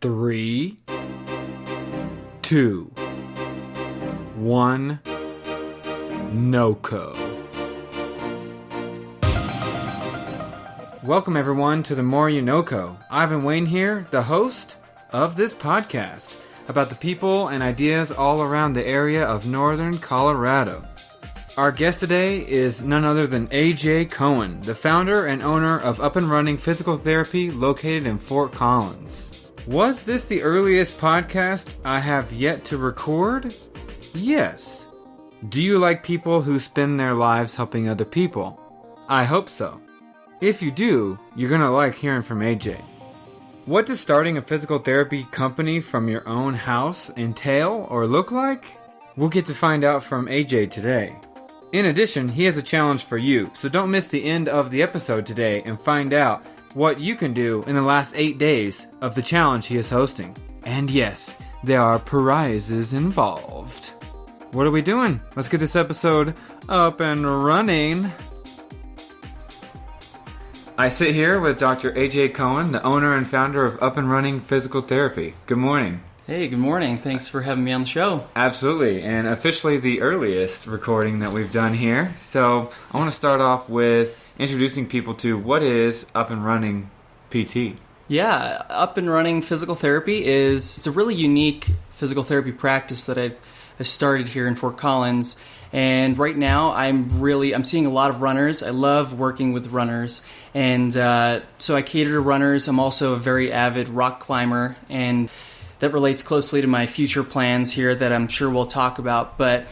3, 2, 1, NoCo. Welcome everyone to the More You NoCo. Ivan Wayne here, the host of this podcast about the people and ideas all around the area of northern Colorado. Our guest today is none other than AJ Cohen, the founder and owner of Up and Running Physical Therapy located in Fort Collins. Was this the earliest podcast I have yet to record? Yes. Do you like people who spend their lives helping other people? I hope so. If you do, you're going to like hearing from AJ. What does starting a physical therapy company from your own house entail or look like? We'll get to find out from AJ today. In addition, he has a challenge for you, so don't miss the end of the episode today and find out what you can do in the last 8 days of the challenge he is hosting. And yes, there are prizes involved. What are we doing? Let's get this episode up and running. I sit here with Dr. AJ Cohen, the owner and founder of Up and Running Physical Therapy. Good morning. Hey, good morning. Thanks for having me on the show. Absolutely, and officially the earliest recording that we've done here. So I want to start off with introducing people to what is Up and Running PT. Yeah, Up and Running Physical Therapy it's a really unique physical therapy practice that I've started here in Fort Collins. And right now I'm seeing a lot of runners. I love working with runners. And so I cater to runners. I'm also a very avid rock climber, and that relates closely to my future plans here that I'm sure we'll talk about. But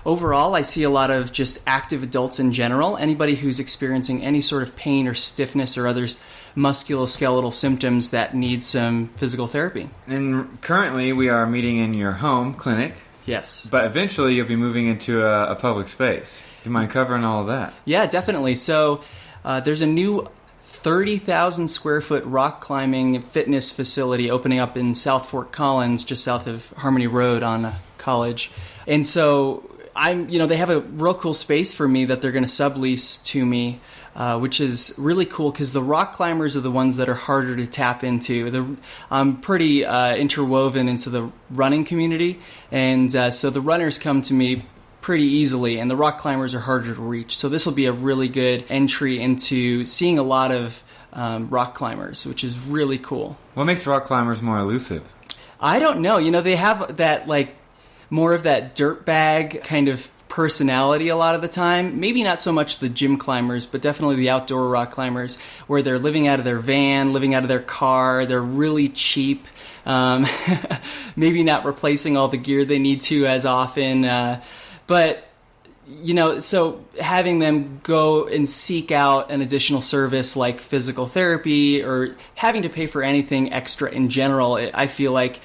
overall, I see a lot of just active adults in general. Anybody who's experiencing any sort of pain or stiffness or other musculoskeletal symptoms that need some physical therapy. And currently we are meeting in your home clinic. Yes. But eventually you'll be moving into a public space. Do you mind covering all of that? Yeah, definitely. So there's a new 30,000 square foot rock climbing fitness facility opening up in South Fort Collins, just south of Harmony Road on College. And so they have a real cool space for me that they're going to sublease to me, which is really cool because the rock climbers are the ones that are harder to tap into. I'm pretty interwoven into the running community, and so the runners come to me pretty easily, and the rock climbers are harder to reach. So this will be a really good entry into seeing a lot of rock climbers, which is really cool. What makes rock climbers more elusive? I don't know. They have that more of that dirtbag kind of personality a lot of the time. Maybe not so much the gym climbers, but definitely the outdoor rock climbers, where they're living out of their van, living out of their car. They're really cheap. Maybe not replacing all the gear they need to as often. But, so having them go and seek out an additional service like physical therapy or having to pay for anything extra in general, I feel like,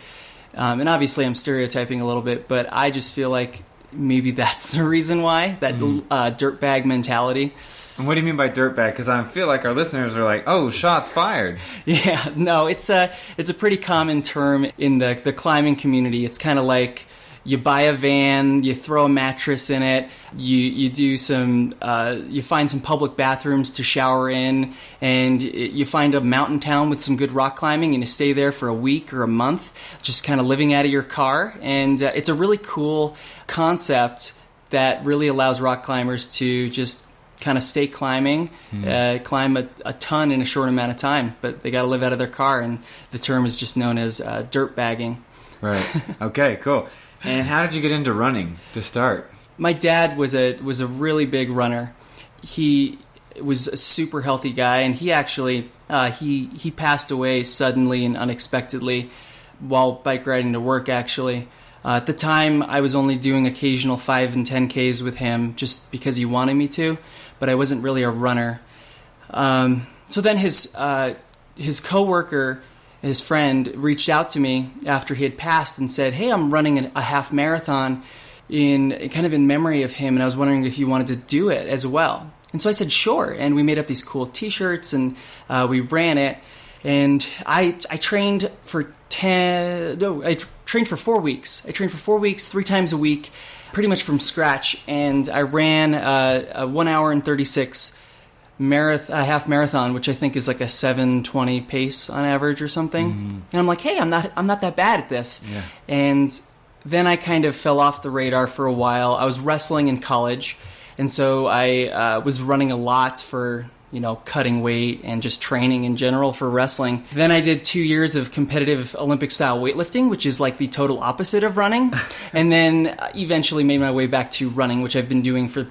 and obviously I'm stereotyping a little bit, but I just feel like maybe that's the reason why, that dirtbag mentality. And what do you mean by dirtbag? Because I feel like our listeners are like, oh, shots fired. Yeah, no, it's a pretty common term in the climbing community. It's kind of like, you buy a van, you throw a mattress in it, you do you find some public bathrooms to shower in, and you find a mountain town with some good rock climbing, and you stay there for a week or a month, just kind of living out of your car. And it's a really cool concept that really allows rock climbers to just kind of stay climbing, climb a ton in a short amount of time, but they got to live out of their car, and the term is just known as dirt bagging. Right. Okay, cool. And how did you get into running to start? My dad was a really big runner. He was a super healthy guy, and he actually he passed away suddenly and unexpectedly while bike riding to work, actually. At the time, I was only doing occasional 5 and 10Ks with him just because he wanted me to, but I wasn't really a runner. So then his coworker, his friend, reached out to me after he had passed and said, hey, I'm running a half marathon in memory of him, and I was wondering if you wanted to do it as well. And so I said, sure. And we made up these cool t-shirts, and we ran it. And I trained for 4 weeks. I trained for 4 weeks, 3 times a week, pretty much from scratch. And I ran a 1 hour and 36 half marathon, which I think is like a 7:20 pace on average or something. And I'm like, hey, I'm not that bad at this. Yeah. And then I kind of fell off the radar for a while. I was wrestling in college, and so I was running a lot for, cutting weight and just training in general for wrestling. Then I did 2 years of competitive Olympic-style weightlifting, which is like the total opposite of running. And then eventually made my way back to running, which I've been doing for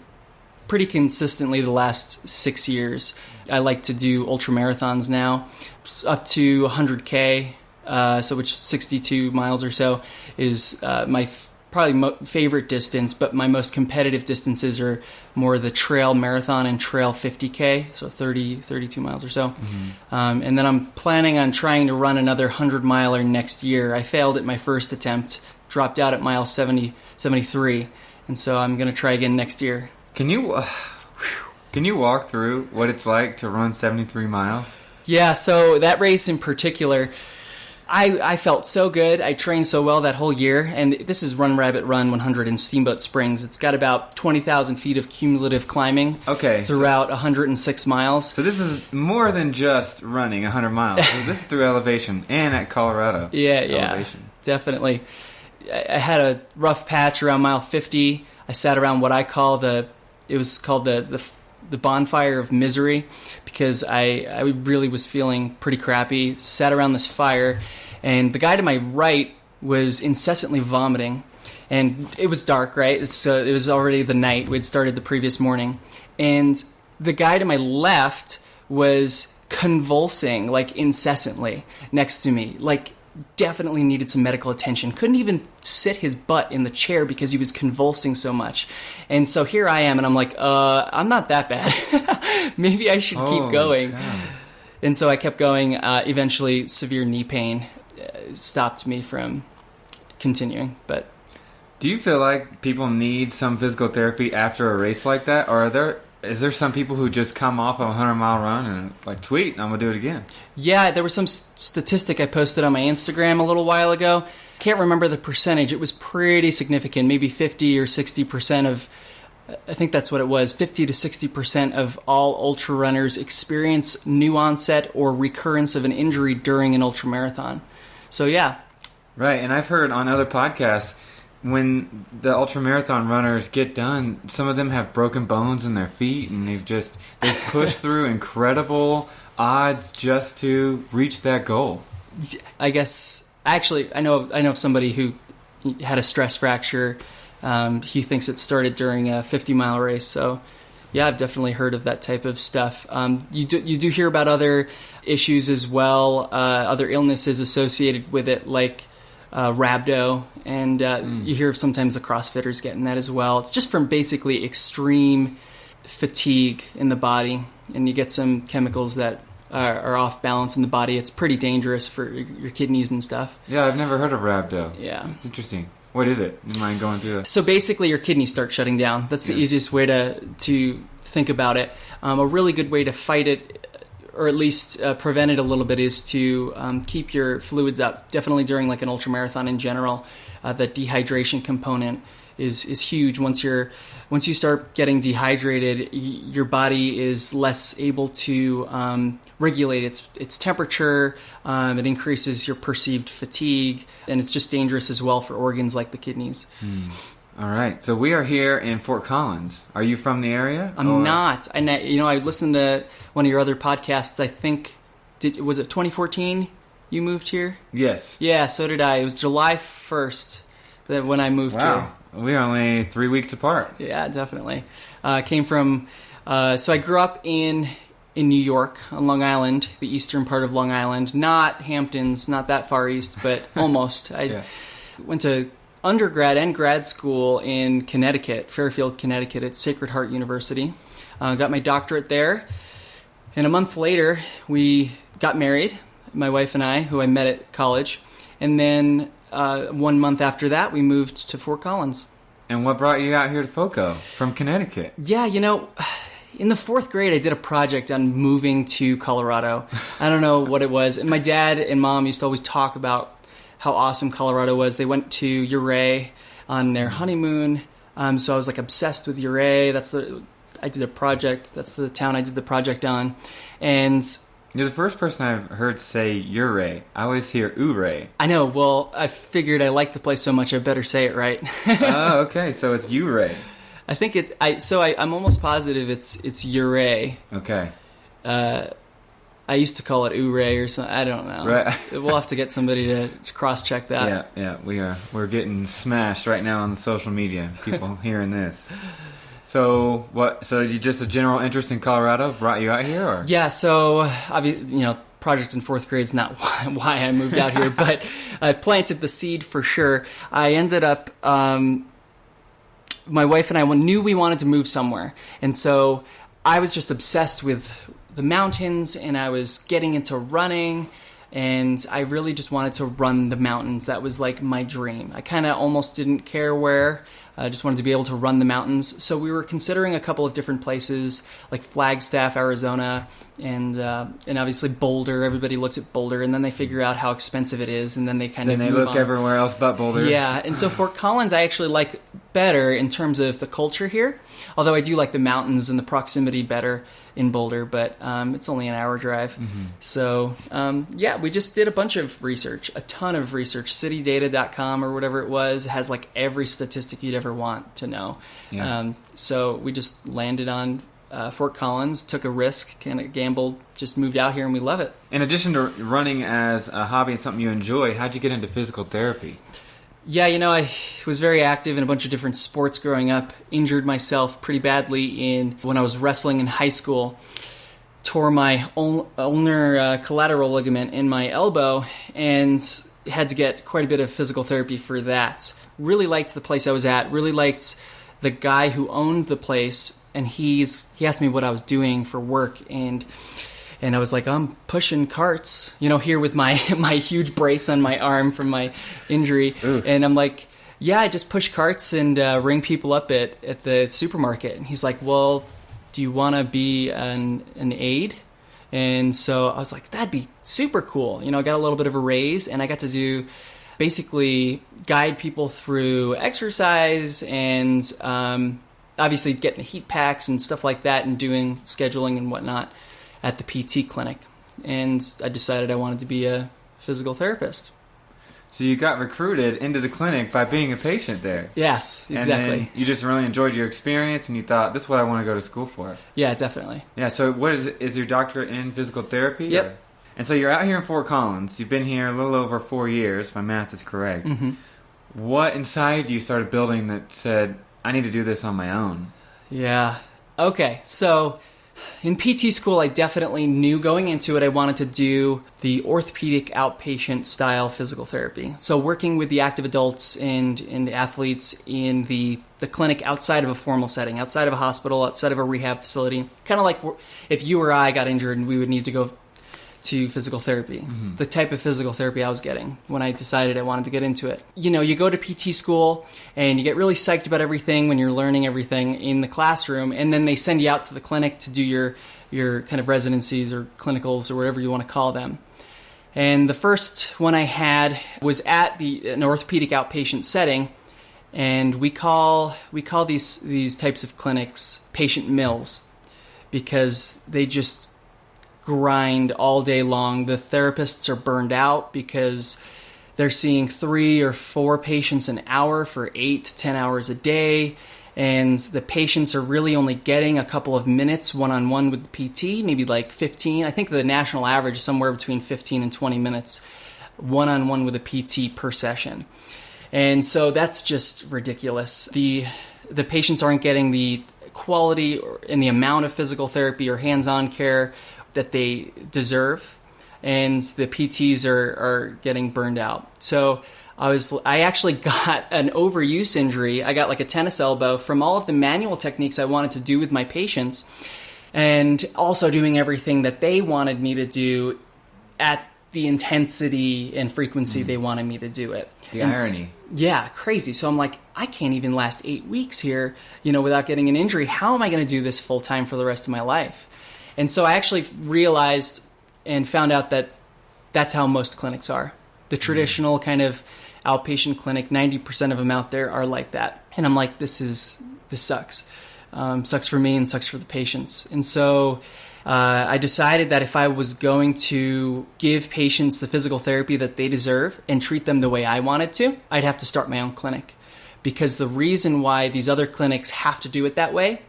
pretty consistently the last 6 years. I like to do ultra marathons now, up to 100K, which 62 miles or so is my probably favorite distance, but my most competitive distances are more the trail marathon and trail 50K, so 32 miles or so. And then I'm planning on trying to run another 100-miler next year. I failed at my first attempt, dropped out at mile 73, and so I'm going to try again next year. Can you walk through what it's like to run 73 miles? Yeah, so that race in particular, I felt so good. I trained so well that whole year, and this is Run Rabbit Run 100 in Steamboat Springs. It's got about 20,000 feet of cumulative climbing throughout 106 miles. So this is more than just running 100 miles. So this is through elevation and at Colorado. Elevation. Definitely. I had a rough patch around mile 50. I sat around what I call the bonfire of misery, because I really was feeling pretty crappy. Sat around this fire, and the guy to my right was incessantly vomiting, and it was dark, right? So it was already the night. We'd started the previous morning, and the guy to my left was convulsing like incessantly next to me, like definitely needed some medical attention. Couldn't even sit his butt in the chair because he was convulsing so much. And so here I am, and I'm like, I'm not that bad. Maybe I should keep going. God. And so I kept going. Eventually, severe knee pain stopped me from continuing. But do you feel like people need some physical therapy after a race like that? Or is there some people who just come off a 100-mile run and like, sweet, I'm going to do it again? Yeah, there was some statistic I posted on my Instagram a little while ago. Can't remember the percentage. It was pretty significant, maybe 50 or 60% of, I think that's what it was, 50 to 60% of all ultra runners experience new onset or recurrence of an injury during an ultra marathon. So yeah. Right, and I've heard on other podcasts, when the ultramarathon runners get done, some of them have broken bones in their feet, and they've pushed through incredible odds just to reach that goal. I guess actually I know of somebody who had a stress fracture. He thinks it started during a 50-mile race. So yeah, I've definitely heard of that type of stuff. You do hear about other issues as well, other illnesses associated with it, like rhabdo, and you hear sometimes the CrossFitters getting that as well. It's just from basically extreme fatigue in the body, and you get some chemicals that are off balance in the body. It's pretty dangerous for your kidneys and stuff. Yeah, I've never heard of rhabdo. Yeah. It's interesting. What is it? You mind going through it? So basically your kidneys start shutting down. That's the easiest way to think about it. A really good way to fight it, or at least prevent it a little bit, is to keep your fluids up. Definitely during like an ultramarathon in general, the dehydration component is huge. Once you start getting dehydrated, your body is less able to regulate its temperature. It increases your perceived fatigue, and it's just dangerous as well for organs like the kidneys. All right, so we are here in Fort Collins. Are you from the area? I'm not. I listened to one of your other podcasts. I think, was it 2014 you moved here? Yes. Yeah, so did I. It was July 1st when I moved here. Wow, we're only 3 weeks apart. Yeah, definitely. Came from, so I grew up in New York on Long Island, the eastern part of Long Island. Not Hamptons, not that far east, but almost. I went to undergrad and grad school in Connecticut, Fairfield, Connecticut, at Sacred Heart University. Got my doctorate there. And a month later, we got married, my wife and I, who I met at college. And then 1 month after that, we moved to Fort Collins. And what brought you out here to FOCO from Connecticut? Yeah, in the fourth grade, I did a project on moving to Colorado. I don't know what it was. And my dad and mom used to always talk about how awesome Colorado was. They went to Ouray on their honeymoon. So I was like obsessed with Ouray. That's the I did a project. That's the town I did the project on. And you're the first person I've heard say Ure. I always hear Ure. I know. Well, I figured I liked the place so much I better say it right. Oh, okay. So it's Ure. I think I'm almost positive it's Ure. Okay. I used to call it Ure or something. I don't know. Right. We'll have to get somebody to cross-check that. Yeah. We're getting smashed right now on the social media. People hearing this. So what? So you just a general interest in Colorado brought you out here, or? Yeah. So obviously, project in fourth grade is not why I moved out here, but I planted the seed for sure. I ended up. My wife and I knew we wanted to move somewhere, and so I was just obsessed with the mountains, and I was getting into running, and I really just wanted to run the mountains. That was like my dream. I kind of almost didn't care where. I just wanted to be able to run the mountains. So we were considering a couple of different places, like Flagstaff, Arizona, and obviously Boulder. Everybody looks at Boulder, and then they figure out how expensive it is, and then they kind of move look on. Everywhere else but Boulder. Yeah, and so Fort Collins I actually like better in terms of the culture here, although I do like the mountains and the proximity better in Boulder, but it's only an hour drive. Mm-hmm. So, we just did a bunch of research, a ton of research. Citydata.com or whatever it was has like every statistic you'd ever want to know. Yeah. So we just landed on Fort Collins, took a risk, kind of gambled, just moved out here, and we love it. In addition to running as a hobby and something you enjoy, how'd you get into physical therapy? Yeah, I was very active in a bunch of different sports growing up. Injured myself pretty badly when I was wrestling in high school. Tore my ulnar collateral ligament in my elbow and had to get quite a bit of physical therapy for that. Really liked the place I was at. Really liked the guy who owned the place, and he asked me what I was doing for work, and I was like, I'm pushing carts, here with my huge brace on my arm from my injury. Oof. And I'm like, yeah, I just push carts and ring people up at the supermarket. And he's like, well, do you want to be an aide? And so I was like, that'd be super cool. I got a little bit of a raise, and I got to do basically guide people through exercise and obviously getting heat packs and stuff like that, and doing scheduling and whatnot at the PT clinic. And I decided I wanted to be a physical therapist. So you got recruited into the clinic by being a patient there. Yes, exactly. And then you just really enjoyed your experience, and you thought, this is what I want to go to school for. Yeah, definitely. Yeah, so what is your doctorate in physical therapy? Yep. Or? And so you're out here in Fort Collins. You've been here a little over 4 years, if my math is correct. Mm-hmm. What inside you started building that said, I need to do this on my own? Yeah. Okay, so in PT school, I definitely knew going into it I wanted to do the orthopedic outpatient style physical therapy. So working with the active adults and athletes in the clinic outside of a formal setting, outside of a hospital, outside of a rehab facility. Kind of like if you or I got injured and we would need to go to physical therapy. Mm-hmm. The type of physical therapy I was getting when I decided I wanted to get into it. You go to PT school and you get really psyched about everything when you're learning everything in the classroom, and then they send you out to the clinic to do your kind of residencies or clinicals or whatever you want to call them. And the first one I had was at an orthopedic outpatient setting, and we call these types of clinics patient mills, because they just grind all day long. The therapists are burned out because they're seeing 3 or 4 patients an hour for 8 to 10 hours a day, and the patients are really only getting a couple of minutes one-on-one with the PT, maybe like 15. I think the national average is somewhere between 15 and 20 minutes one-on-one with a PT per session. And so that's just ridiculous. The patients aren't getting the quality and the amount of physical therapy or hands-on care that they deserve, and the PTs are getting burned out. So I actually got an overuse injury. I got like a tennis elbow from all of the manual techniques I wanted to do with my patients, and also doing everything that they wanted me to do at the intensity and frequency they wanted me to do it. The irony. Yeah, crazy. So I'm like, I can't even last 8 weeks here, without getting an injury. How am I going to do this full time for the rest of my life? And so I actually realized and found out that that's how most clinics are. The traditional kind of outpatient clinic, 90% of them out there are like that. And I'm like, this sucks. Sucks for me and sucks for the patients. And so I decided that if I was going to give patients the physical therapy that they deserve and treat them the way I wanted to, I'd have to start my own clinic. Because the reason why these other clinics have to do it that way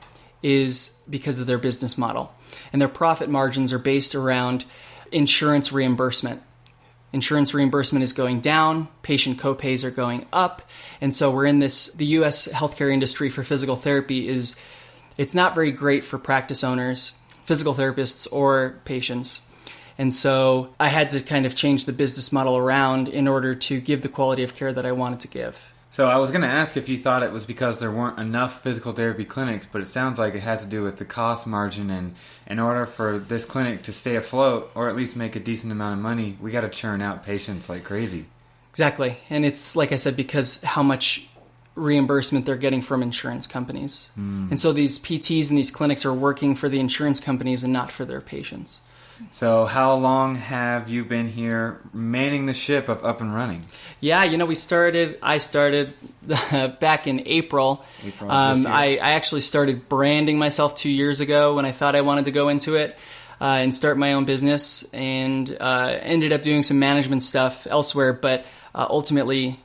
is because of their business model. And their profit margins are based around insurance reimbursement. Insurance reimbursement is going down, patient copays are going up, and so we're in this, the US healthcare industry for physical therapy it's not very great for practice owners, physical therapists, or patients. And so I had to kind of change the business model around in order to give the quality of care that I wanted to give. So I was going to ask if you thought it was because there weren't enough physical therapy clinics, but it sounds like it has to do with the cost margin, and in order for this clinic to stay afloat or at least make a decent amount of money, we got to churn out patients like crazy. Exactly. And it's, like I said, because how much reimbursement they're getting from insurance companies. And so these PTs and these clinics are working for the insurance companies and not for their patients. So how long have you been here manning the ship of Up and Running? Yeah, I started back in April. I actually started branding myself 2 years ago when I thought I wanted to go into it and start my own business, and ended up doing some management stuff elsewhere, but ultimately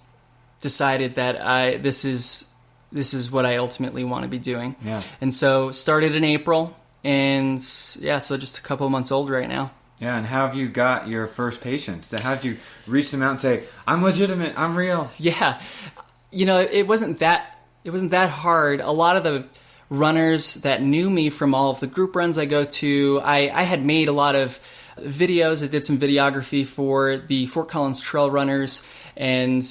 decided that this is what I ultimately want to be doing. Yeah. And so started in April. And yeah, so just a couple of months old right now. Yeah, and how have you got your first patients? How did you reach them out and say, I'm legitimate, I'm real? Yeah, it wasn't that hard. A lot of the runners that knew me from all of the group runs I go to, I had made a lot of videos. I did some videography for the Fort Collins Trail Runners and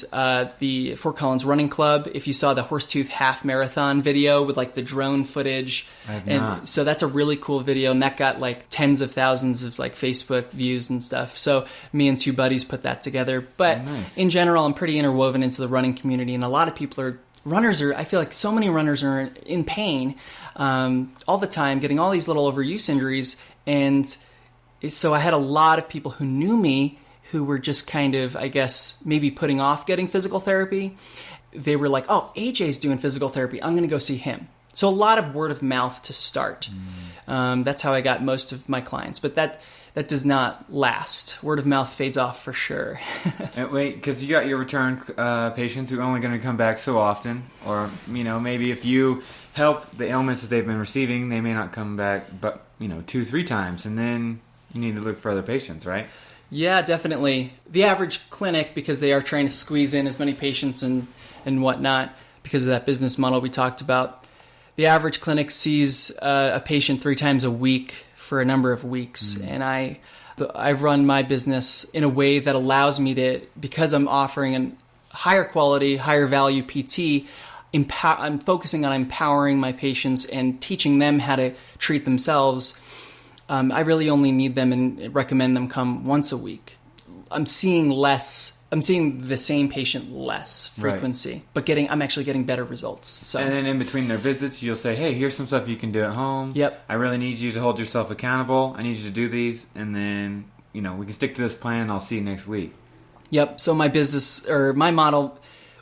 the Fort Collins Running Club. If you saw the Horsetooth Half Marathon video with like the drone footage, I have not. So that's a really cool video, and that got like tens of thousands of like Facebook views and stuff. So me and two buddies put that together. But nice. In general, I'm pretty interwoven into the running community, and a lot of people I feel like so many runners are in pain all the time, getting all these little overuse injuries, and so I had a lot of people who knew me who were just kind of, I guess, maybe putting off getting physical therapy. They were like, oh, AJ's doing physical therapy, I'm going to go see him. So a lot of word of mouth to start. That's how I got most of my clients. But that does not last. Word of mouth fades off for sure. And wait, because you got your return patients who are only going to come back so often. Or, maybe if you help the ailments that they've been receiving, they may not come back, but, 2-3 times. And then you need to look for other patients, right? Yeah, definitely. The average clinic, because they are trying to squeeze in as many patients and whatnot, because of that business model we talked about, the average clinic sees a patient 3 times a week for a number of weeks. And I run my business in a way that allows me to, because I'm offering a higher quality, higher value PT, I'm focusing on empowering my patients and teaching them how to treat themselves. I really only need them and recommend them come once a week. I'm seeing the same patient less frequency, right, but I'm actually getting better results. So. And then in between their visits, you'll say, hey, here's some stuff you can do at home. Yep. I really need you to hold yourself accountable. I need you to do these. And then, we can stick to this plan and I'll see you next week. Yep. So my business, or my model,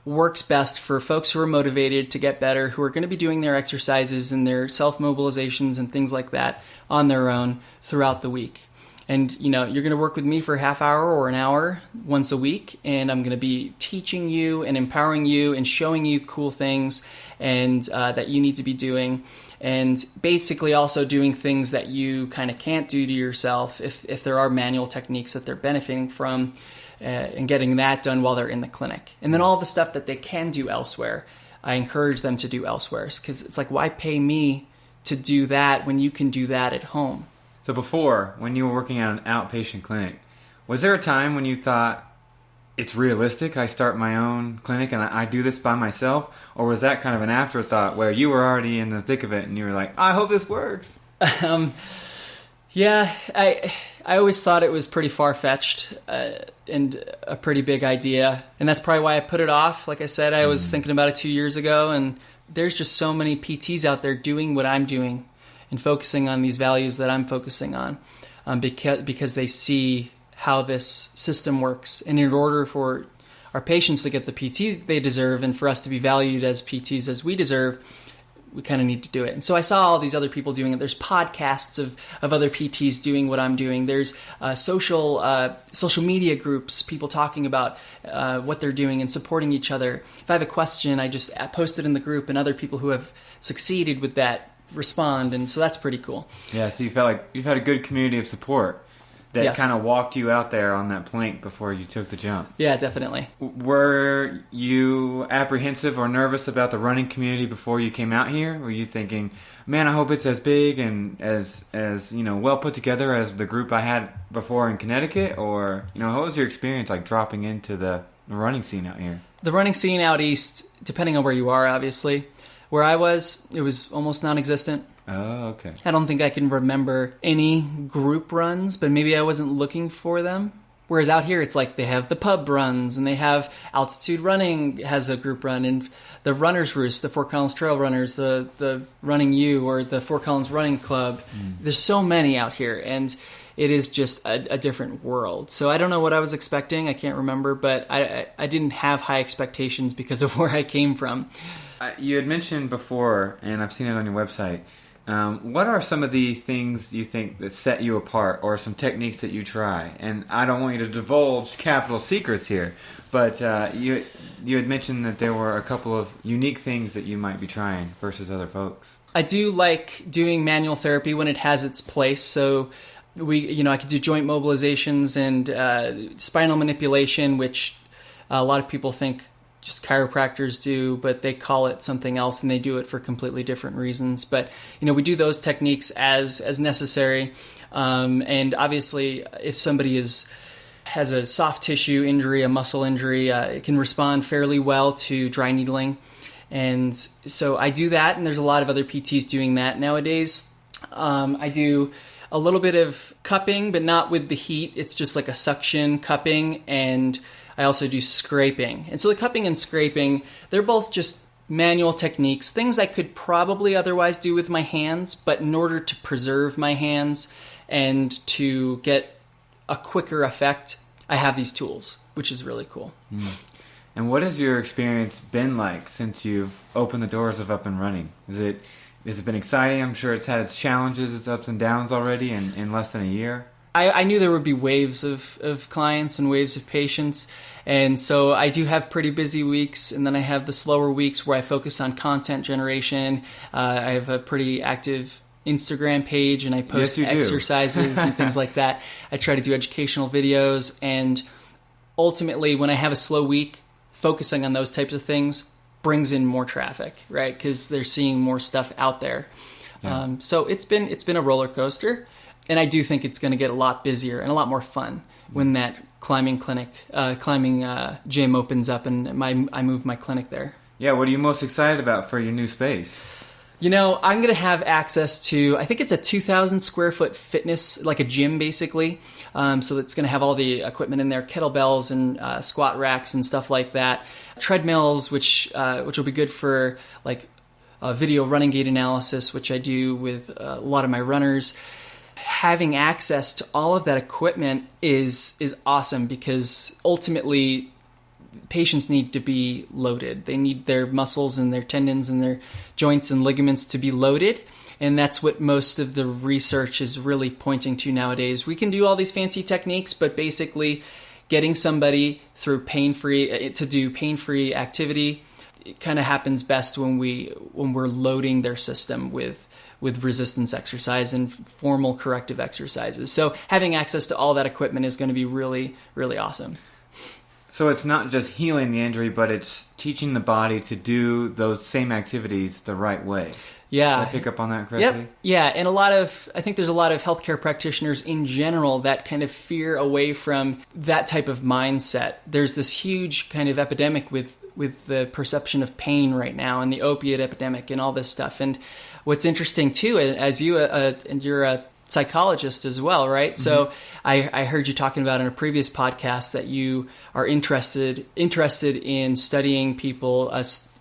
works best for folks who are motivated to get better, who are going to be doing their exercises and their self-mobilizations and things like that on their own throughout the week. And, you're going to work with me for a half hour or an hour once a week, and I'm going to be teaching you and empowering you and showing you cool things and that you need to be doing, and basically also doing things that you kind of can't do to yourself if there are manual techniques that they're benefiting from, and getting that done while they're in the clinic. And then all the stuff that they can do elsewhere, I encourage them to do elsewhere, because it's like, why pay me to do that when you can do that at home? So before, when you were working at an outpatient clinic, was there a time when you thought, it's realistic, I start my own clinic and I do this by myself? Or was that kind of an afterthought where you were already in the thick of it and you were like, I hope this works? Yeah, I always thought it was pretty far-fetched and a pretty big idea. And that's probably why I put it off. Like I said, I was thinking about it 2 years ago, and there's just so many PTs out there doing what I'm doing and focusing on these values that I'm focusing on, because they see how this system works. And in order for our patients to get the PT they deserve and for us to be valued as PTs as we deserve, we kind of need to do it. And so I saw all these other people doing it. There's podcasts of other PTs doing what I'm doing. There's social media groups, people talking about what they're doing and supporting each other. If I have a question, I just post it in the group, and other people who have succeeded with that respond. And so that's pretty cool. Yeah, so you felt like you've had a good community of support that Yes. kind of walked you out there on that plank before you took the jump. Yeah, definitely. Were you apprehensive or nervous about the running community before you came out here? Were you thinking, man, I hope it's as big and as well put together as the group I had before in Connecticut? Or, what was your experience like dropping into the running scene out here? The running scene out east, depending on where you are, obviously. Where I was, it was almost non-existent. Oh, okay. I don't think I can remember any group runs, but maybe I wasn't looking for them. Whereas out here, it's like they have the pub runs, and they have Altitude Running has a group run, and the Runner's Roost, the Fort Collins Trail Runners, the Running U, or the Fort Collins Running Club. There's so many out here, and it is just a different world. So I don't know what I was expecting. I can't remember, but I didn't have high expectations because of where I came from. You had mentioned before, and I've seen it on your website, what are some of the things you think that set you apart, or some techniques that you try? And I don't want you to divulge capital secrets here, but you had mentioned that there were a couple of unique things that you might be trying versus other folks. I do like doing manual therapy when it has its place. So I could do joint mobilizations and spinal manipulation, which a lot of people think just chiropractors do, but they call it something else, and they do it for completely different reasons. But we do those techniques as necessary. And obviously, if somebody has a soft tissue injury, a muscle injury, it can respond fairly well to dry needling. And so I do that, and there's a lot of other PTs doing that nowadays. I do a little bit of cupping, but not with the heat. It's just like a suction cupping, and I also do scraping. And so the cupping and scraping, they're both just manual techniques, things I could probably otherwise do with my hands, but in order to preserve my hands and to get a quicker effect, I have these tools, which is really cool. And what has your experience been like since you've opened the doors of Up and Running? Has it been exciting? I'm sure it's had its challenges, its ups and downs already in less than a year. I knew there would be waves of clients and waves of patients, and so I do have pretty busy weeks, and then I have the slower weeks where I focus on content generation. I have a pretty active Instagram page, and I post exercises and things like that. I try to do educational videos, and ultimately, when I have a slow week, focusing on those types of things brings in more traffic, right? Because they're seeing more stuff out there. Yeah. So it's been a roller coaster. And I do think it's going to get a lot busier and a lot more fun when that climbing gym opens up and I move my clinic there. Yeah, what are you most excited about for your new space? I'm going to have access to, I think it's a 2,000 square foot fitness, like a gym basically. So it's going to have all the equipment in there, kettlebells and squat racks and stuff like that. Treadmills, which will be good for like video running gait analysis, which I do with a lot of my runners. Having access to all of that equipment is awesome, because ultimately patients need to be loaded. They need their muscles and their tendons and their joints and ligaments to be loaded. And that's what most of the research is really pointing to nowadays. We can do all these fancy techniques, but basically getting somebody through to do pain-free activity, it kind of happens best when we're loading their system with resistance exercise and formal corrective exercises. So having access to all that equipment is going to be really, really awesome. So it's not just healing the injury, but it's teaching the body to do those same activities the right way. Yeah. Did I pick up on that correctly? Yep. Yeah, and I think there's a lot of healthcare practitioners in general that kind of fear away from that type of mindset. There's this huge kind of epidemic with the perception of pain right now, and the opiate epidemic and all this stuff. And what's interesting too, as and you're a psychologist as well, right? Mm-hmm. So I heard you talking about in a previous podcast that you are interested in studying people's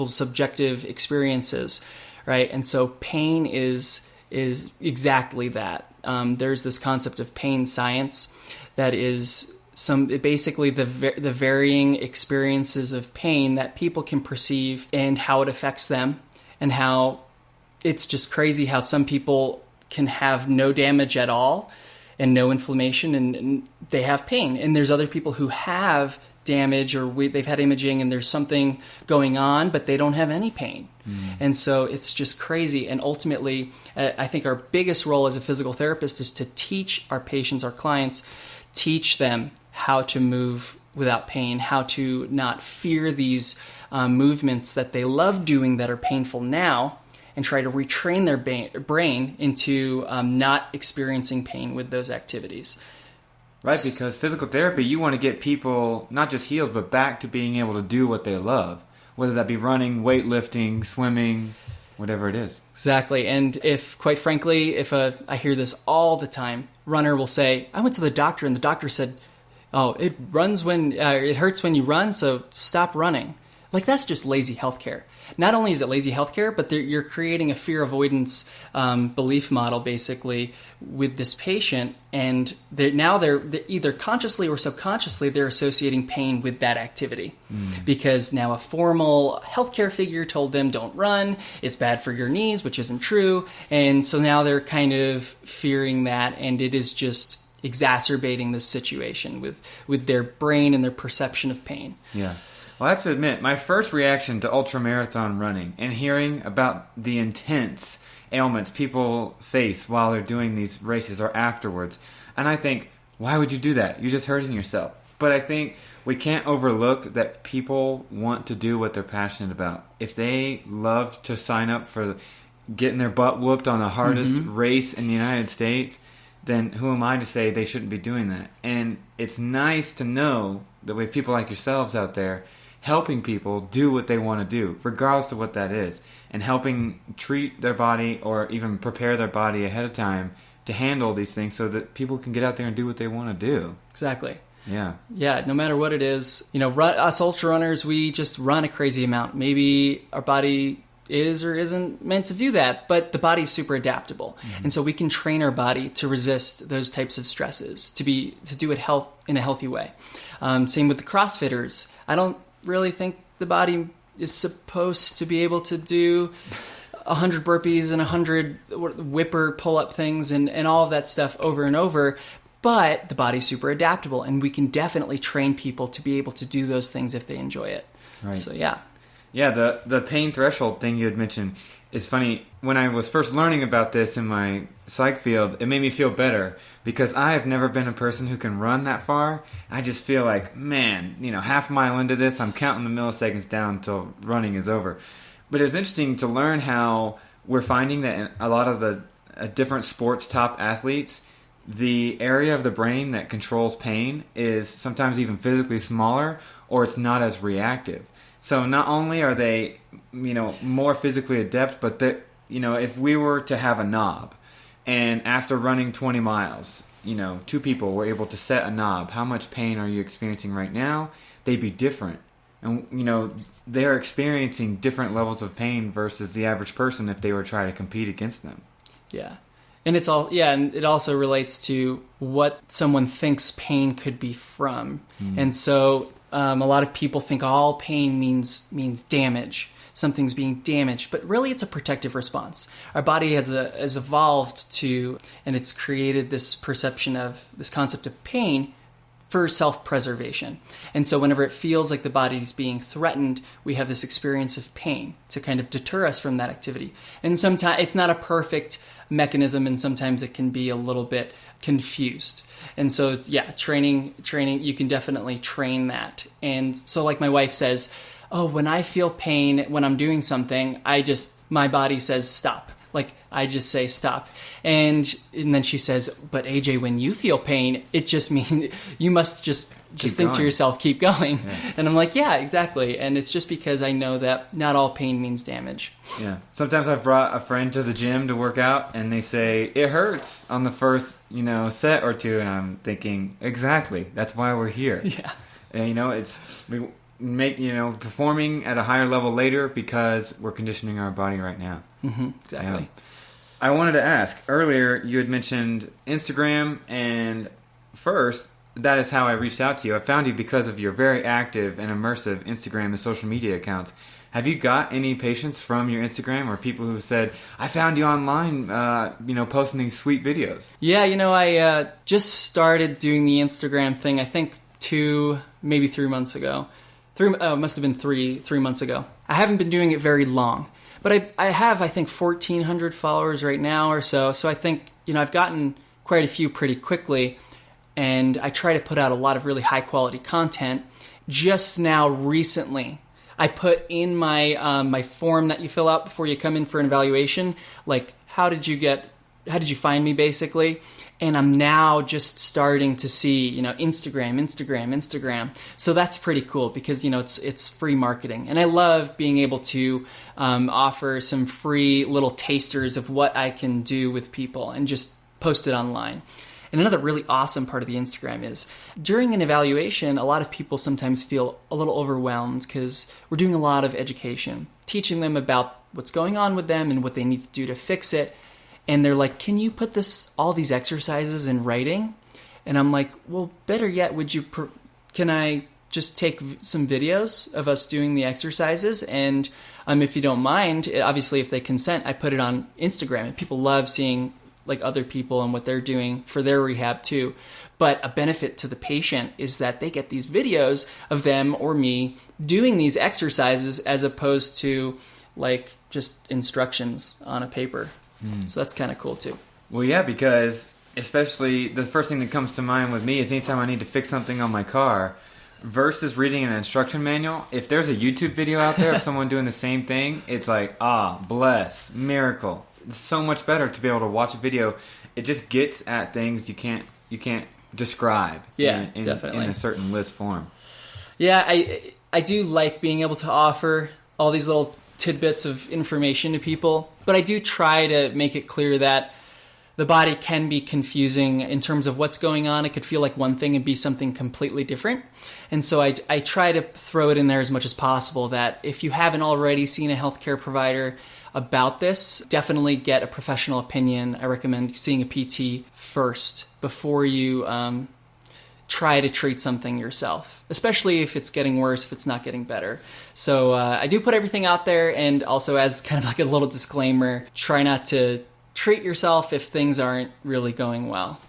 subjective experiences, right? And so pain is exactly that. There's this concept of pain science that is basically the varying experiences of pain that people can perceive and how it affects them. and how it's just crazy how some people can have no damage at all and no inflammation, and they have pain. And there's other people who have damage, or they've had imaging and there's something going on, but they don't have any pain. And so it's just crazy. And ultimately, I think our biggest role as a physical therapist is to teach our patients, our clients, teach them how to move without pain, how to not fear these movements that they love doing that are painful now, and try to retrain their brain into not experiencing pain with those activities. Right, because physical therapy, you want to get people not just healed, but back to being able to do what they love, whether that be running, weightlifting, swimming, whatever it is. Exactly. And if, quite frankly, I hear this all the time, runner will say, I went to the doctor and the doctor said, oh, it hurts when you run, so stop running. Like, that's just lazy healthcare. Not only is it lazy healthcare, but you're creating a fear avoidance belief model, basically, with this patient. And they're either consciously or subconsciously, they're associating pain with that activity. Because now a formal healthcare figure told them, don't run, it's bad for your knees, which isn't true. And so now they're kind of fearing that, and it is just exacerbating this situation with their brain and their perception of pain. Yeah. Well, I have to admit, my first reaction to ultramarathon running and hearing about the intense ailments people face while they're doing these races or afterwards, and I think, why would you do that? You're just hurting yourself. But I think we can't overlook that people want to do what they're passionate about. If they love to sign up for getting their butt whooped on the hardest race in the United States, then who am I to say they shouldn't be doing that? And it's nice to know that we have people like yourselves out there helping people do what they want to do, regardless of what that is, and helping treat their body or even prepare their body ahead of time to handle these things so that people can get out there and do what they want to do. Exactly. Yeah. Yeah, no matter what it is. Us ultra runners, we just run a crazy amount. Maybe our body is or isn't meant to do that, but the body's super adaptable. And so we can train our body to resist those types of stresses, to do it in a healthy way. Same with the CrossFitters. I don't really think the body is supposed to be able to do 100 burpees and 100 whipper pull-up things and all of that stuff over and over, but the body's super adaptable, and we can definitely train people to be able to do those things if they enjoy it. Right. So yeah, the pain threshold thing you had mentioned is funny. When I was first learning about this in my psych field, it made me feel better because I have never been a person who can run that far. I just feel like, man, half a mile into this, I'm counting the milliseconds down until running is over. But it was interesting to learn how we're finding that in a lot of the different sports top athletes, the area of the brain that controls pain is sometimes even physically smaller, or it's not as reactive. So not only are they, more physically adept, but if we were to have a knob, and after running 20 miles, two people were able to set a knob, how much pain are you experiencing right now? They'd be different. And, they're experiencing different levels of pain versus the average person if they were trying to compete against them. Yeah. And and it also relates to what someone thinks pain could be from. And so a lot of people think all pain means damage. Something's being damaged, but really it's a protective response. Our body has evolved to, and it's created this perception of this concept of pain for self-preservation. And so whenever it feels like the body is being threatened, we have this experience of pain to kind of deter us from that activity. And sometimes it's not a perfect mechanism, and sometimes it can be a little bit confused. And so, training, you can definitely train that. And so like my wife says, oh, when I feel pain when I'm doing something, my body says stop. Like, I just say stop. And then she says, but AJ, when you feel pain, it just means you must just think to yourself, keep going. Yeah. And I'm like, yeah, exactly. And it's just because I know that not all pain means damage. Yeah. Sometimes I've brought a friend to the gym to work out, and they say, it hurts on the first, set or two. And I'm thinking, exactly. That's why we're here. Yeah. And, we make, performing at a higher level later because we're conditioning our body right now. Exactly. Yeah. I wanted to ask, earlier you had mentioned Instagram, and first, that is how I reached out to you. I found you because of your very active and immersive Instagram and social media accounts. Have you got any patients from your Instagram or people who said, I found you online, posting these sweet videos? Yeah, I just started doing the Instagram thing, I think 2, maybe 3 months ago. Must have been three months ago. I haven't been doing it very long. But I have, I think, 1,400 followers right now or so. So I think, I've gotten quite a few pretty quickly. And I try to put out a lot of really high-quality content. Just now, recently, I put in my form that you fill out before you come in for an evaluation, like how did you find me, basically. And I'm now just starting to see, Instagram. So that's pretty cool because, it's free marketing. And I love being able to offer some free little tasters of what I can do with people and just post it online. And another really awesome part of the Instagram is during an evaluation, a lot of people sometimes feel a little overwhelmed because we're doing a lot of education, teaching them about what's going on with them and what they need to do to fix it. And they're like, can you put all these exercises in writing? And I'm like, well, better yet, can I just take some videos of us doing the exercises? And if you don't mind, obviously if they consent, I put it on Instagram. And people love seeing like other people and what they're doing for their rehab too. But a benefit to the patient is that they get these videos of them or me doing these exercises as opposed to like just instructions on a paper. So that's kind of cool too. Well, yeah, because especially the first thing that comes to mind with me is anytime I need to fix something on my car versus reading an instruction manual. If there's a YouTube video out there of someone doing the same thing, it's like, bless, miracle. It's so much better to be able to watch a video. It just gets at things you can't describe definitely in a certain list form. Yeah, I do like being able to offer all these little tidbits of information to people, but I do try to make it clear that the body can be confusing in terms of what's going on. It could feel like one thing and be something completely different. And so I try to throw it in there as much as possible that if you haven't already seen a healthcare provider about this, definitely get a professional opinion. I recommend seeing a PT first before you try to treat something yourself, especially if it's getting worse, if it's not getting better. So I do put everything out there, and also as kind of like a little disclaimer, try not to treat yourself if things aren't really going well.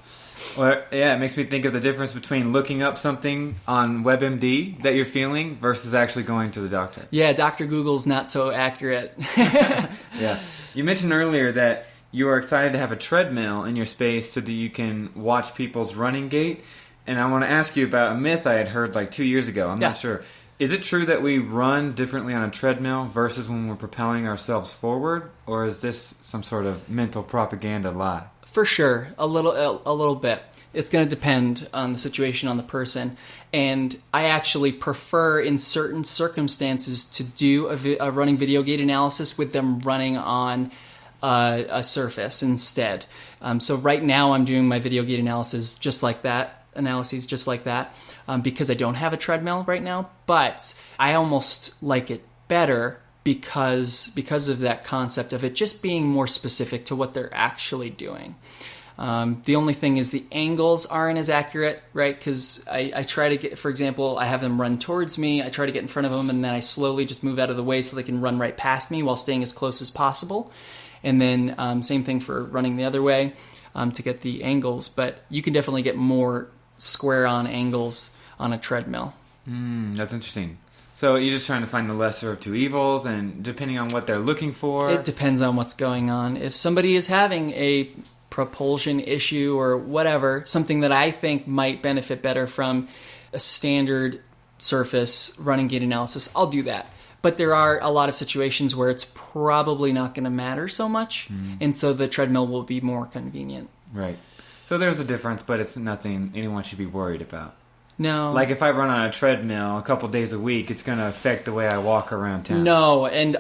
Well, yeah, it makes me think of the difference between looking up something on WebMD that you're feeling versus actually going to the doctor. Yeah, Dr. Google's not so accurate. Yeah. You mentioned earlier that you are excited to have a treadmill in your space so that you can watch people's running gait. And I want to ask you about a myth I had heard like 2 years ago. I'm not sure. Is it true that we run differently on a treadmill versus when we're propelling ourselves forward? Or is this some sort of mental propaganda lie? For sure, a little bit. It's going to depend on the situation, on the person. And I actually prefer in certain circumstances to do a running video gait analysis with them running on a surface instead. So right now I'm doing my video gait analyses just like that, because I don't have a treadmill right now. But I almost like it better because of that concept of it just being more specific to what they're actually doing. The only thing is the angles aren't as accurate, right? Because I try to get, for example, I have them run towards me, I try to get in front of them, and then I slowly just move out of the way so they can run right past me while staying as close as possible. And then same thing for running the other way to get the angles. But you can definitely get more square-on angles on a treadmill. That's interesting. So you're just trying to find the lesser of two evils, and depending on what they're looking for? It depends on what's going on. If somebody is having a propulsion issue or whatever, something that I think might benefit better from a standard surface running gait analysis, I'll do that. But there are a lot of situations where it's probably not going to matter so much, and so the treadmill will be more convenient. Right. So there's a difference, but it's nothing anyone should be worried about. No. Like if I run on a treadmill a couple days a week, it's going to affect the way I walk around town. No, and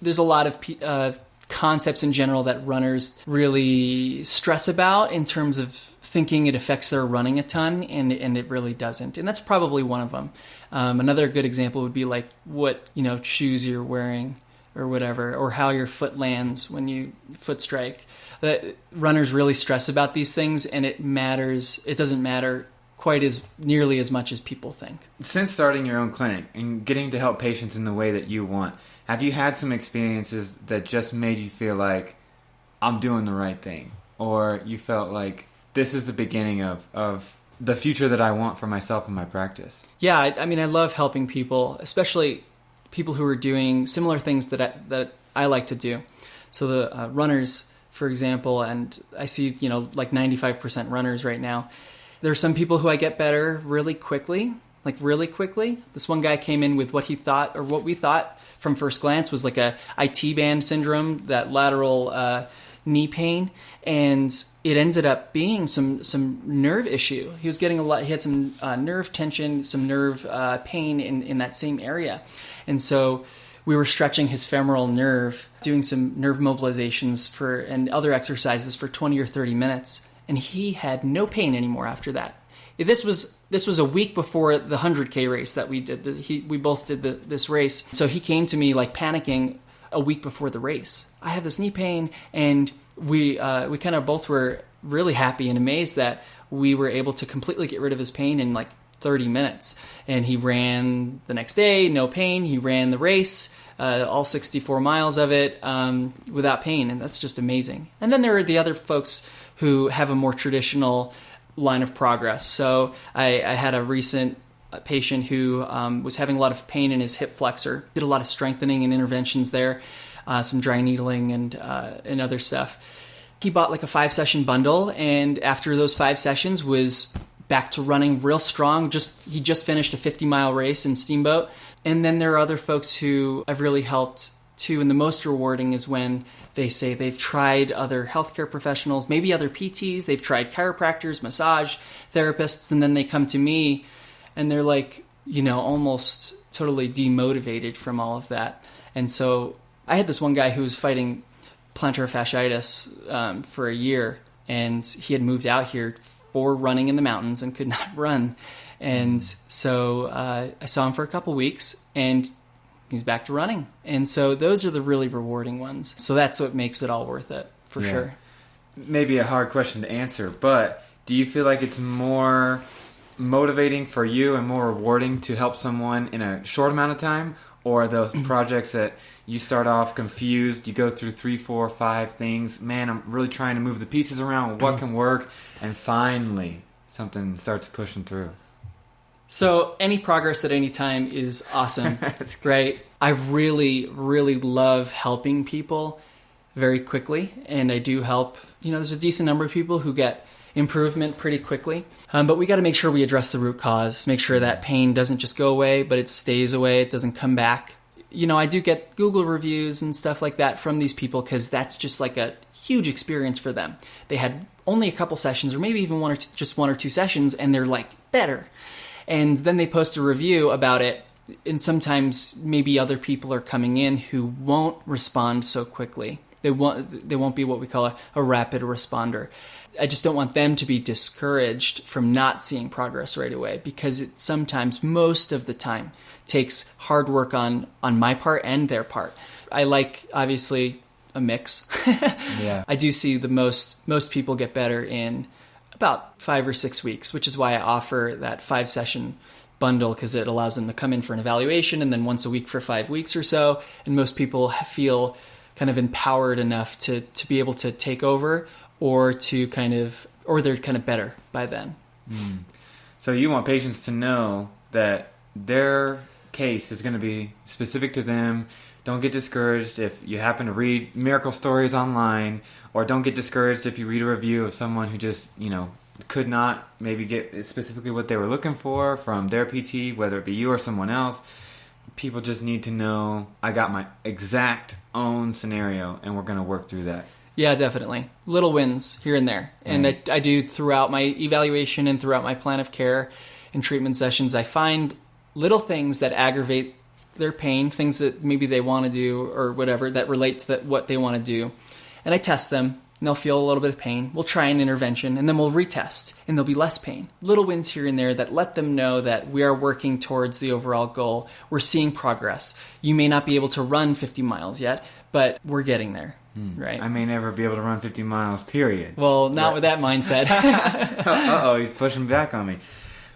there's a lot of concepts in general that runners really stress about in terms of thinking it affects their running a ton, and it really doesn't. And that's probably one of them. Another good example would be like what shoes you're wearing or whatever, or how your foot lands when you foot strike. Runners really stress about these things, and it matters. It doesn't matter quite as nearly as much as people think. Since starting your own clinic and getting to help patients in the way that you want, have you had some experiences that just made you feel like I'm doing the right thing? Or you felt like this is the beginning of the future that I want for myself and my practice? Yeah, I mean, I love helping people, especially people who are doing similar things that I like to do. So the runners, for example, and I see, like 95% runners right now. There are some people who I get better really quickly. This one guy came in with what we thought from first glance was like a IT band syndrome, that lateral knee pain, and it ended up being some nerve issue. He was getting he had some nerve tension, some nerve pain in that same area. And so we were stretching his femoral nerve, doing some nerve mobilizations and other exercises for 20 or 30 minutes. And he had no pain anymore after that. This was a week before the 100K race that we did. We both did this race. So he came to me like panicking a week before the race. I have this knee pain, and we kind of both were really happy and amazed that we were able to completely get rid of his pain in like 30 minutes. And he ran the next day, no pain. He ran the race, all 64 miles of it, without pain. And that's just amazing. And then there are the other folks who have a more traditional line of progress. So I had a recent patient who was having a lot of pain in his hip flexor. Did a lot of strengthening and interventions there, some dry needling and other stuff. He bought like a 5-session bundle, and after those 5 sessions was back to running real strong. He just finished a 50-mile race in Steamboat. And then there are other folks who I've really helped too, and the most rewarding is when they say they've tried other healthcare professionals, maybe other PTs, they've tried chiropractors, massage therapists, and then they come to me and they're like, almost totally demotivated from all of that. And so I had this one guy who was fighting plantar fasciitis for a year, and he had moved out here for running in the mountains and could not run. And so I saw him for a couple weeks, and he's back to running. And so those are the really rewarding ones. So that's what makes it all worth it, for sure. Maybe a hard question to answer, but do you feel like it's more motivating for you and more rewarding to help someone in a short amount of time? Or those projects that you start off confused, you go through 3, 4, 5 things, man, I'm really trying to move the pieces around, what can work, and finally something starts pushing through? So any progress at any time is awesome, right? I really, really love helping people very quickly, and I do help, there's a decent number of people who get improvement pretty quickly. But we got to make sure we address the root cause, make sure that pain doesn't just go away, but it stays away, it doesn't come back. I do get Google reviews and stuff like that from these people because that's just like a huge experience for them. They had only a couple sessions or maybe even just 1 or 2 sessions, and they're like better. And then they post a review about it, and sometimes maybe other people are coming in who won't respond so quickly. They won't be what we call a rapid responder. I just don't want them to be discouraged from not seeing progress right away, because it sometimes, most of the time, takes hard work on my part and their part. I like, obviously, a mix. Yeah. I do see most people get better in about 5 or 6 weeks, which is why I offer that 5-session bundle, because it allows them to come in for an evaluation and then once a week for 5 weeks or so. And most people feel kind of empowered enough to be able to take over, or they're kind of better by then. So you want patients to know that their case is going to be specific to them. Don't get discouraged if you happen to read miracle stories online, or don't get discouraged if you read a review of someone who just, could not maybe get specifically what they were looking for from their PT, whether it be you or someone else. People just need to know, I got my exact own scenario, and we're going to work through that. Yeah, definitely. Little wins here and there. And I do throughout my evaluation and throughout my plan of care and treatment sessions, I find little things that aggravate their pain, things that maybe they want to do or whatever that relate to what they want to do. And I test them, and they'll feel a little bit of pain. We'll try an intervention, and then we'll retest, and there'll be less pain. Little wins here and there that let them know that we are working towards the overall goal. We're seeing progress. You may not be able to run 50 miles yet, but we're getting there. Right. I may never be able to run 50 miles, period. Well, not with that mindset. Uh-oh, he's pushing back on me.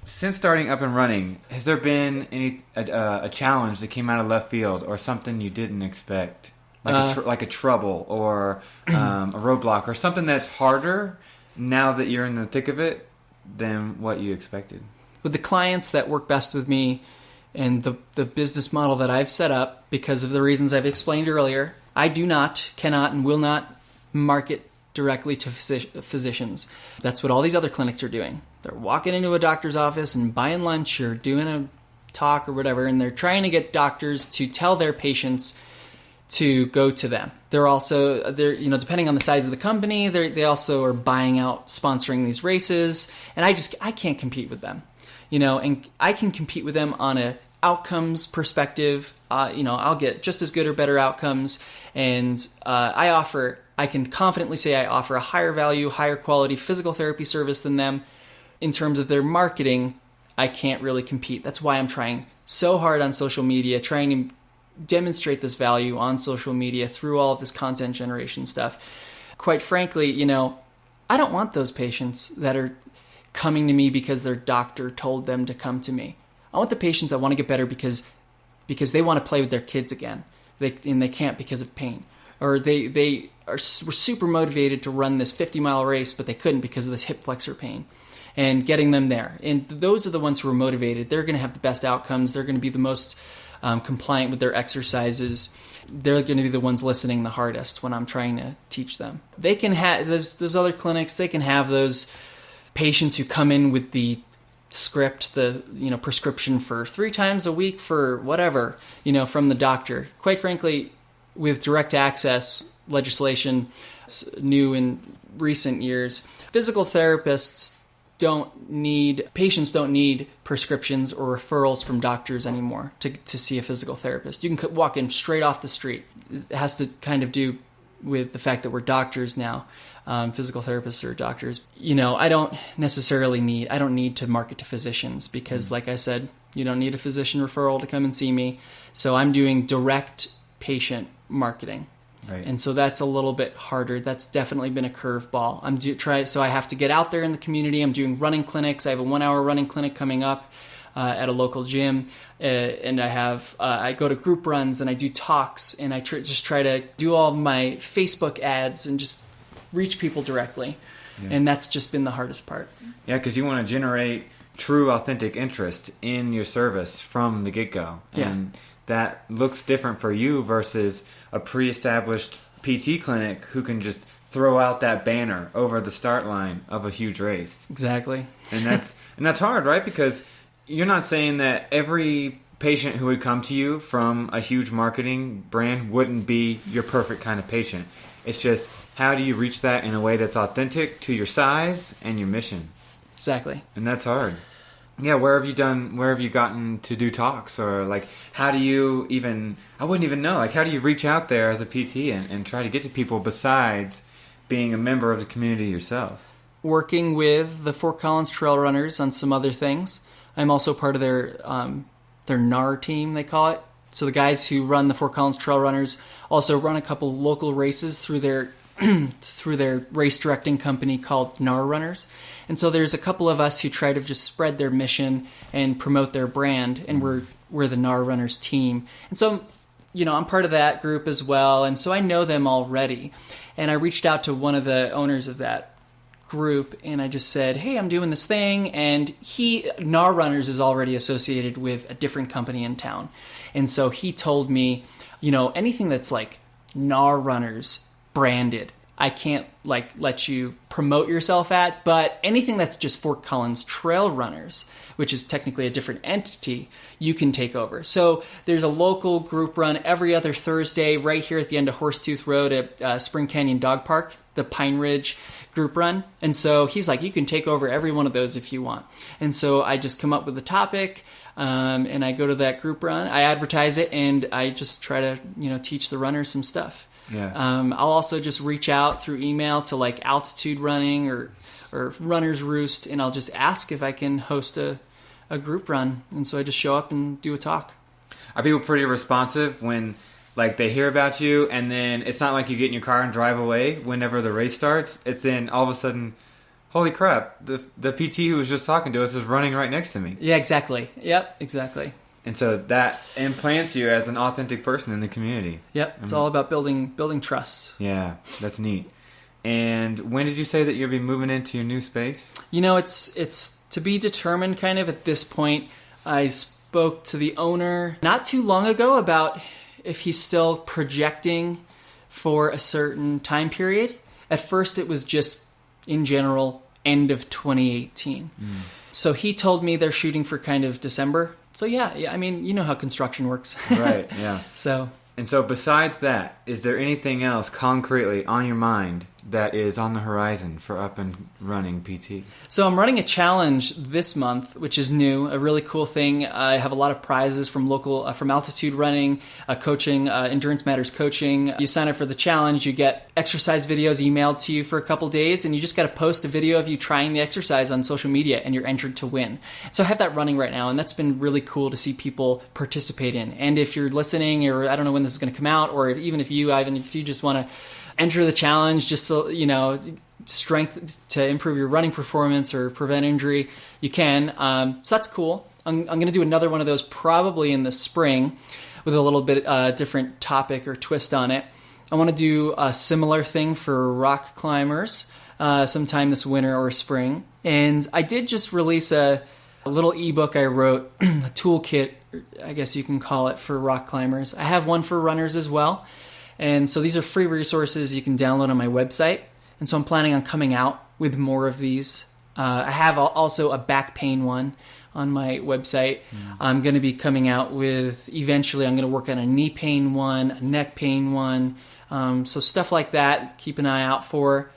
Since starting Up and Running, has there been a challenge that came out of left field or something you didn't expect? Like a trouble or a roadblock or something that's harder now that you're in the thick of it than what you expected? With the clients that work best with me and the business model that I've set up, because of the reasons I've explained earlier, I cannot, and will not market directly to physicians. That's what all these other clinics are doing. They're walking into a doctor's office and buying lunch or doing a talk or whatever, and they're trying to get doctors to tell their patients to go to them. They're depending on the size of the company, they also are buying out, sponsoring these races, and I can't compete with them. And I can compete with them on a outcomes perspective. I'll get just as good or better outcomes, and I can confidently say I offer a higher value, higher quality physical therapy service than them. In terms of their marketing, I can't really compete. That's why I'm trying so hard on social media, trying to demonstrate this value on social media through all of this content generation stuff. Quite frankly, I don't want those patients that are coming to me because their doctor told them to come to me. I want the patients that want to get better because they want to play with their kids again, and they can't because of pain. Or were super motivated to run this 50-mile race, but they couldn't because of this hip flexor pain. And getting them there. And those are the ones who are motivated. They're going to have the best outcomes. They're going to be the most compliant with their exercises. They're going to be the ones listening the hardest when I'm trying to teach them. They can have those other clinics. They can have those patients who come in with the script, the prescription for 3 times a week for whatever, from the doctor. Quite frankly, with direct access legislation, it's new in recent years. Physical therapists patients don't need prescriptions or referrals from doctors anymore to see a physical therapist. You can walk in straight off the street. It has to kind of do with the fact that we're doctors now. Physical therapists are doctors. I don't need to market to physicians because, like I said, you don't need a physician referral to come and see me. So I'm doing direct patient marketing. Right. And so that's a little bit harder. That's definitely been a curveball. So I have to get out there in the community. I'm doing running clinics. I have a 1-hour running clinic coming up at a local gym, and I go to group runs and I do talks, and I just try to do all my Facebook ads and just reach people directly. Yeah. And that's just been the hardest part. Yeah, because you want to generate true, authentic interest in your service from the get-go, and that looks different for you versus a pre-established PT clinic who can just throw out that banner over the start line of a huge race. Exactly. And that's hard, right? Because you're not saying that every patient who would come to you from a huge marketing brand wouldn't be your perfect kind of patient. It's just, how do you reach that in a way that's authentic to your size and your mission? Exactly. And that's hard. Yeah, where have you gotten to do talks? Or how do you I wouldn't even know, how do you reach out there as a PT and try to get to people besides being a member of the community yourself? Working with the Fort Collins Trail Runners on some other things. I'm also part of their NAR team, they call it. So the guys who run the Fort Collins Trail Runners also run a couple local races through their race directing company called NAR Runners. And so there's a couple of us who try to just spread their mission and promote their brand, and we're the NAR Runners team. And so, I'm part of that group as well, and so I know them already. And I reached out to one of the owners of that group, and I just said, hey, I'm doing this thing, and NAR Runners is already associated with a different company in town. And so he told me, anything that's NAR Runners branded, I can't let you promote yourself at, but anything that's just Fort Collins Trail Runners, which is technically a different entity, you can take over. So there's a local group run every other Thursday right here at the end of Horsetooth Road at Spring Canyon Dog Park, the Pine Ridge group run. And so he's like, you can take over every one of those if you want. And so I just come up with a topic, and I go to that group run, I advertise it, and I just try to teach the runners some stuff. Yeah. I'll also just reach out through email to Altitude Running or Runner's Roost, and I'll just ask if I can host a group run. And so I just show up and do a talk. Are people pretty responsive when they hear about you, and then it's not like you get in your car and drive away whenever the race starts? It's then all of a sudden, holy crap, the PT who was just talking to us is running right next to me. Yeah, exactly. Yep, exactly. And so that implants you as an authentic person in the community. Yep, it's all about building trust. Yeah, that's neat. And when did you say that you'll be moving into your new space? It's to be determined kind of at this point. I spoke to the owner not too long ago about if he's still projecting for a certain time period. At first it was just in general end of 2018. So he told me they're shooting for kind of December. So yeah, I mean, you know how construction works. Right, yeah. And so besides that, is there anything else concretely on your mind that is on the horizon for up and running PT? So I'm running a challenge this month, which is new, a really cool thing. I have a lot of prizes from from altitude running, coaching, Endurance Matters coaching. You sign up for the challenge, you get exercise videos emailed to you for a couple days, and you just got to post a video of you trying the exercise on social media, and you're entered to win. So I have that running right now, and that's been really cool to see people participate in. And if you're listening, or I don't know when this is going to come out, or even if you, Ivan, if you just want to enter the challenge just so, strength to improve your running performance or prevent injury, you can. So that's cool. I'm going to do another one of those probably in the spring with a little bit different topic or twist on it. I want to do a similar thing for rock climbers sometime this winter or spring. And I did just release a little ebook I wrote, a toolkit, I guess you can call it, for rock climbers. I have one for runners as well. And so these are free resources you can download on my website. And so I'm planning on coming out with more of these. I have also a back pain one on my website. I'm going to be coming out with, eventually I'm going to work on a knee pain one, a neck pain one. So stuff like that, keep an eye out for.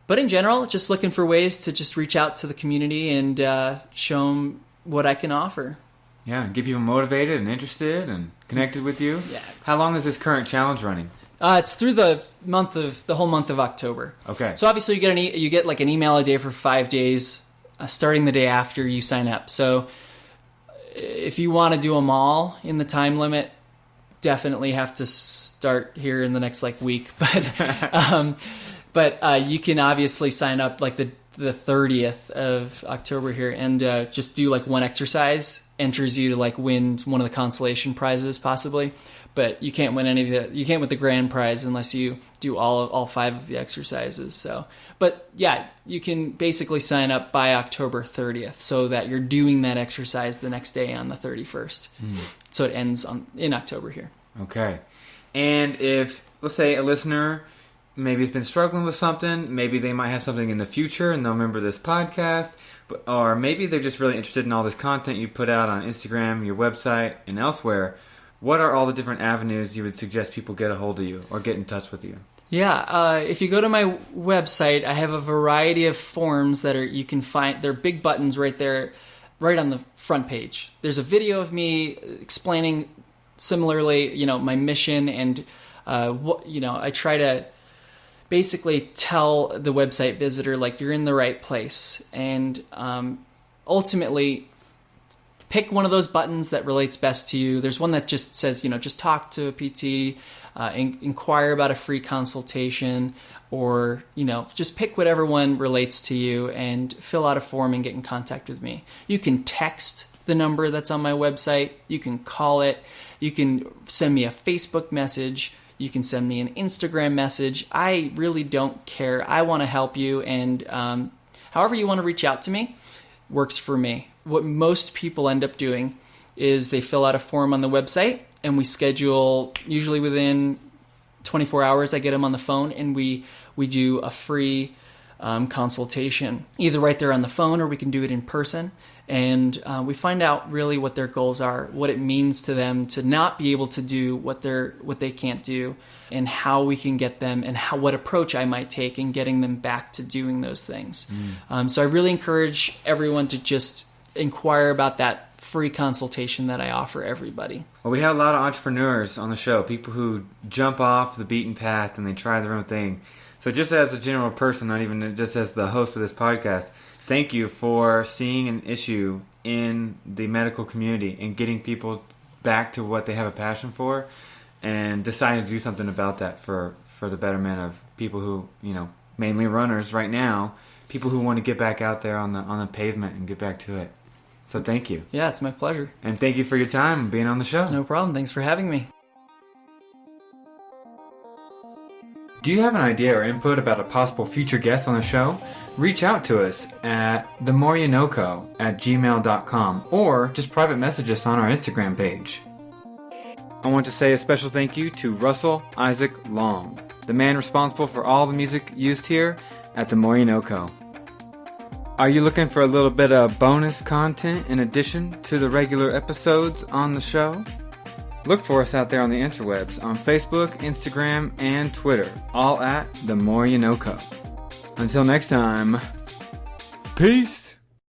But in general, just looking for ways to just reach out to the community and show them what I can offer. Yeah, get people motivated and interested and connected with you. Yeah. How long is this current challenge running? It's through the whole month of October. Okay. So obviously you get like an email a day for 5 days, starting the day after you sign up. So if you want to do them all in the time limit, definitely have to start here in the next week. But you can obviously sign up like the 30th of October here and just do one exercise. Enters you to win one of the consolation prizes possibly, but you can't win you can't win the grand prize unless you do all 5 of the exercises. So, but yeah, you can basically sign up by October 30th so that you're doing that exercise the next day on the 31st. So it ends in October here. Okay. And if, let's say, a listener maybe has been struggling with something, maybe they might have something in the future and they'll remember this podcast, or maybe they're just really interested in all this content you put out on Instagram, your website, and elsewhere. What are all the different avenues you would suggest people get a hold of you or get in touch with you? Yeah, if you go to my website, I have a variety of forms that you can find. They're big buttons right there, right on the front page. There's a video of me explaining similarly, my mission and I try to basically tell the website visitor you're in the right place, and ultimately pick one of those buttons that relates best to you. There's one that just says just talk to a PT, inquire about a free consultation, or just pick whatever one relates to you and fill out a form and get in contact with me. You can text the number that's on my website, you can call it, you can send me a Facebook message, you can send me an Instagram message. I really don't care. I want to help you, and however you want to reach out to me works for me. What most people end up doing is they fill out a form on the website, and we schedule, usually within 24 hours, I get them on the phone, and we do a free consultation, either right there on the phone or we can do it in person. And we find out really what their goals are, what it means to them to not be able to do what they can't do, and how we can get them, and what approach I might take in getting them back to doing those things. So I really encourage everyone to just inquire about that free consultation that I offer everybody. Well, we have a lot of entrepreneurs on the show, people who jump off the beaten path and they try their own thing. So just as a general person, not even just as the host of this podcast, thank you for seeing an issue in the medical community and getting people back to what they have a passion for and deciding to do something about that for the betterment of people who, mainly runners right now, people who want to get back out there on the pavement and get back to it. So thank you. Yeah, it's my pleasure. And thank you for your time and being on the show. No problem. Thanks for having me. Do you have an idea or input about a possible future guest on the show? Reach out to us at themoreyouknow@gmail.com or just private message us on our Instagram page. I want to say a special thank you to Russell Isaac Long, the man responsible for all the music used here at the More You Know Co. Are you looking for a little bit of bonus content in addition to the regular episodes on the show? Look for us out there on the interwebs on Facebook, Instagram, and Twitter, all at The More You Know Co. Until next time, peace!